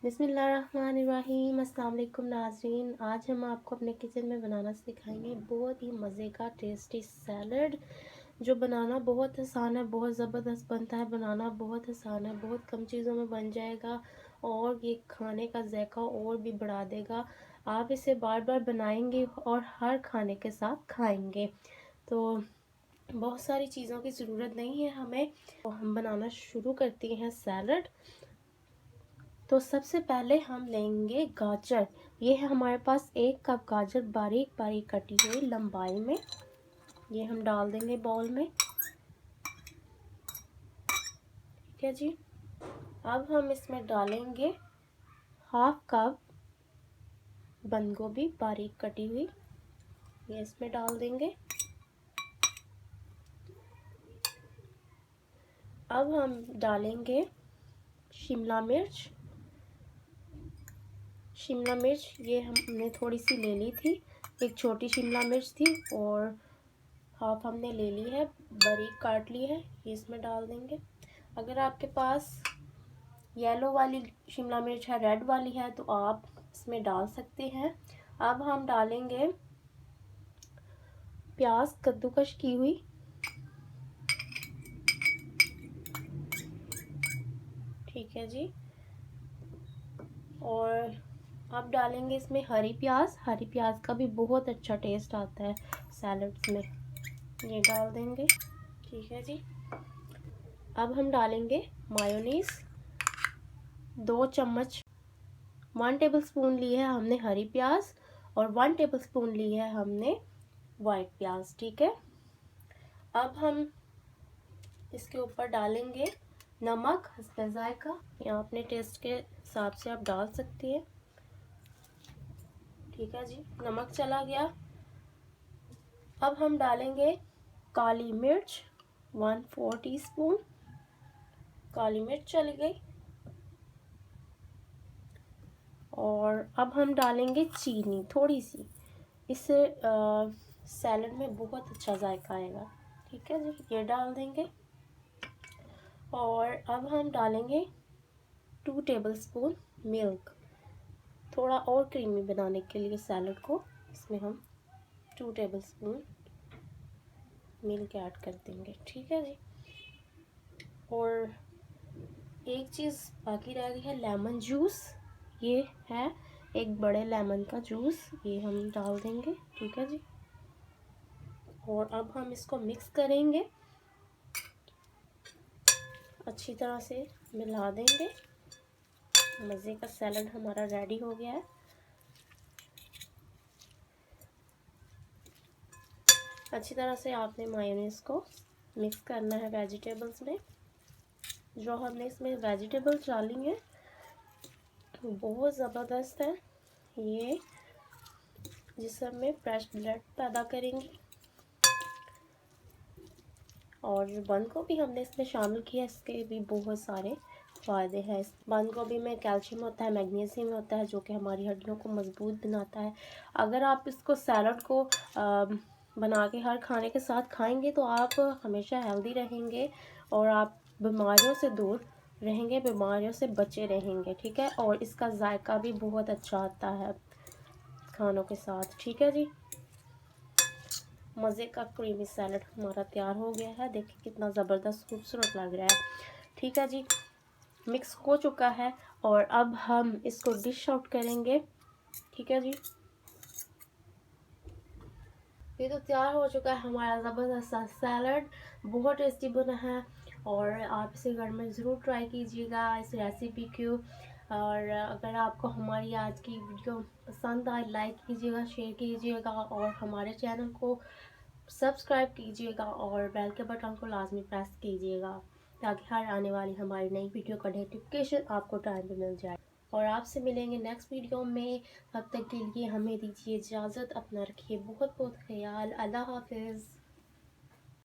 बिस्मिल्लाहिर्रहमानिर्रहीम। अस्सलाम वालेकुम नाज़रीन, आज हम आपको अपने किचन में बनाना सिखाएंगे बहुत ही मज़े का टेस्टी सैलड, जो बनाना बहुत आसान है, बहुत ज़बरदस्त बनता है। बनाना बहुत आसान है, बहुत कम चीज़ों में बन जाएगा और ये खाने का ज़ायका और भी बढ़ा देगा। आप इसे बार बार बनाएंगे और हर खाने के साथ खाएंगे। तो बहुत सारी चीज़ों की ज़रूरत नहीं है हमें, तो हम बनाना शुरू करते हैं सैलड। तो सबसे पहले हम लेंगे गाजर। ये है हमारे पास 1 कप गाजर, बारीक बारीक कटी हुई लंबाई में। ये हम डाल देंगे बाउल में। ठीक है जी। अब हम इसमें डालेंगे 1/2 कप बंद गोभी, बारीक कटी हुई। ये इसमें डाल देंगे। अब हम डालेंगे शिमला मिर्च। शिमला मिर्च ये हमने थोड़ी सी ले ली थी, एक छोटी शिमला मिर्च थी और हाफ हमने ले ली है, बारीक काट ली है। ये इसमें डाल देंगे। अगर आपके पास येलो वाली शिमला मिर्च है, रेड वाली है, तो आप इसमें डाल सकते हैं। अब हम डालेंगे प्याज कद्दूकश की हुई। ठीक है जी। और अब डालेंगे इसमें हरी प्याज। हरी प्याज का भी बहुत अच्छा टेस्ट आता है सैलड्स में। ये डाल देंगे। ठीक है जी। अब हम डालेंगे मायोनीज 2 चम्मच। 1 टेबलस्पून ली है हमने हरी प्याज और 1 टेबलस्पून ली है हमने वाइट प्याज। ठीक है। अब हम इसके ऊपर डालेंगे नमक हस्बे जायका, या अपने टेस्ट के हिसाब से आप डाल सकती हैं। ठीक है जी। नमक चला गया। अब हम डालेंगे काली मिर्च 1/4 टीस्पून। काली मिर्च चली गई। और अब हम डालेंगे चीनी थोड़ी सी, इससे सैलड में बहुत अच्छा जायका आएगा। ठीक है जी। ये डाल देंगे। और अब हम डालेंगे 2 टेबलस्पून मिल्क, थोड़ा और क्रीमी बनाने के लिए सैलड को। इसमें हम 2 टेबलस्पून मिल्क ऐड कर देंगे। ठीक है जी। और एक चीज़ बाकी रह गई है, लेमन जूस। ये है एक बड़े लेमन का जूस, ये हम डाल देंगे। ठीक है जी। और अब हम इसको मिक्स करेंगे, अच्छी तरह से मिला देंगे। मज़े का सैलड हमारा रेडी हो गया है। अच्छी तरह से आपने मायोनीज को मिक्स करना है वेजिटेबल्स में। जो हमने इसमें वेजिटेबल्स डाली हैं बहुत ज़बरदस्त है ये, जिसमें फ्रेश ब्लड पैदा करेंगी। और जो बंद गोभी हमने इसमें शामिल किया, इसके भी बहुत सारे फ़ायदे हैं। इस बंद गोभी में कैल्शियम होता है, मैग्नीशियम होता है, जो कि हमारी हड्डियों को मजबूत बनाता है। अगर आप इसको सैलड को बना के हर खाने के साथ खाएंगे तो आप हमेशा हेल्दी रहेंगे और आप बीमारियों से दूर रहेंगे, बीमारियों से बचे रहेंगे। ठीक है। और इसका जायका भी बहुत अच्छा आता है खानों के साथ। ठीक है जी। मज़े का क्रीमी सैलड हमारा तैयार हो गया है। देखिए कितना ज़बरदस्त खूबसूरत लग रहा है। ठीक है जी। मिक्स हो चुका है और अब हम इसको डिश आउट करेंगे। ठीक है जी। ये तो तैयार हो चुका है हमारा ज़बरदस्त सा सैलड, बहुत टेस्टी बना है। और आप इसे घर में ज़रूर ट्राई कीजिएगा इस रेसिपी को। और अगर आपको हमारी आज की वीडियो पसंद आए, लाइक कीजिएगा, शेयर कीजिएगा और हमारे चैनल को सब्सक्राइब कीजिएगा और बेल के बटन को लाजमी प्रेस कीजिएगा, ताकि हर आने वाली हमारी नई वीडियो का नोटिफिकेशन आपको टाइम पे मिल जाए। और आपसे मिलेंगे नेक्स्ट वीडियो में। तब तक के लिए हमें दीजिए इजाज़त। अपना रखिए बहुत बहुत ख्याल। अल्लाह हाफिज़।